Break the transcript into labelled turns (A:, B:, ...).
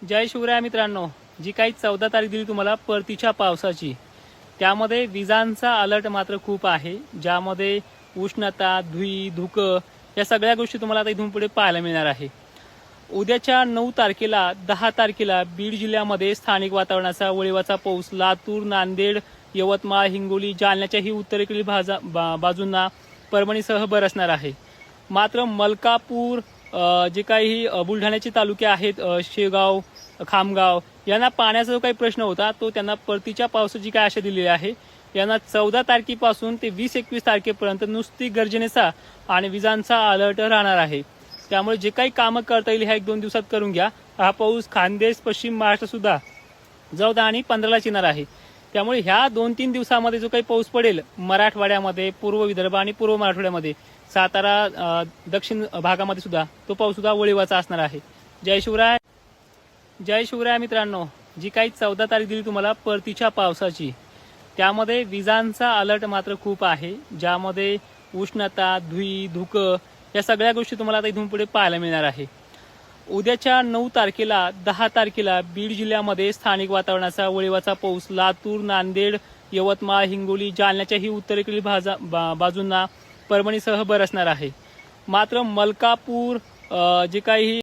A: जय शिवराय मित्रांनो, जी काही 14 तारीख दिली तुम्हाला परतीच्या पावसाची, त्यामध्ये विजांचा अलर्ट मात्र खूप आहे, ज्यामध्ये उष्णता, धुई, धुकं या सगळ्या गोष्टी तुम्हाला आता इथून पुढे पाहायला मिळणार आहे. उद्याच्या 9 तारखेला 10 तारखेला बीड जिल्ह्यामध्ये स्थानिक वातावरणाचा वळिवाचा पाऊस लातूर, नांदेड, यवतमाळ, हिंगोली, जालन्याच्याही उत्तरेकडील बाजूंना परभणीसह बरसणार आहे. मात्र मलकापूर जे काही बुलढाण्याचे तालुके आहेत, शेगाव, खामगाव यांना पाण्याचा जो काही प्रश्न होता तो त्यांना परतीच्या पावसाची काय आशा दिलेली आहे. यांना 14 तारखेपासून ते 20-21 तारखेपर्यंत नुसती गर्जनेचा आणि विजांचा अलर्ट राहणार आहे. त्यामुळे जे काही कामं करता येईल ह्या 1-2 दिवसात करून घ्या. हा पाऊस खानदेश, पश्चिम महाराष्ट्र सुद्धा 14 आणि 15ला येणार आहे. त्यामुळे ह्या 2-3 दिवसामध्ये जो काही पाऊस पडेल मराठवाड्यामध्ये, पूर्व विदर्भ आणि पूर्व मराठवाड्यामध्ये, सातारा, दक्षिण भागामध्ये सुद्धा तो पाऊस सुद्धा वळिवाचा असणार आहे. जय शिवराय. जय शिवराय मित्रांनो, जी काही 14 तारीख दिली तुम्हाला परतीच्या पावसाची, त्यामध्ये विजांचा अलर्ट मात्र खूप आहे, ज्यामध्ये उष्णता, धुई, धुकं या सगळ्या गोष्टी तुम्हाला आता इथून पुढे पाहायला मिळणार आहे. उद्याच्या 9 तारखेला 10 तारखेला बीड जिल्ह्यामध्ये स्थानिक वातावरणाचा वळिवाचा पाऊस लातूर, नांदेड, यवतमाळ, हिंगोली, जालन्याच्याही उत्तरेकडील बाजूंना परभणीसह बरसणार आहे. मात्र मलकापूर जे काही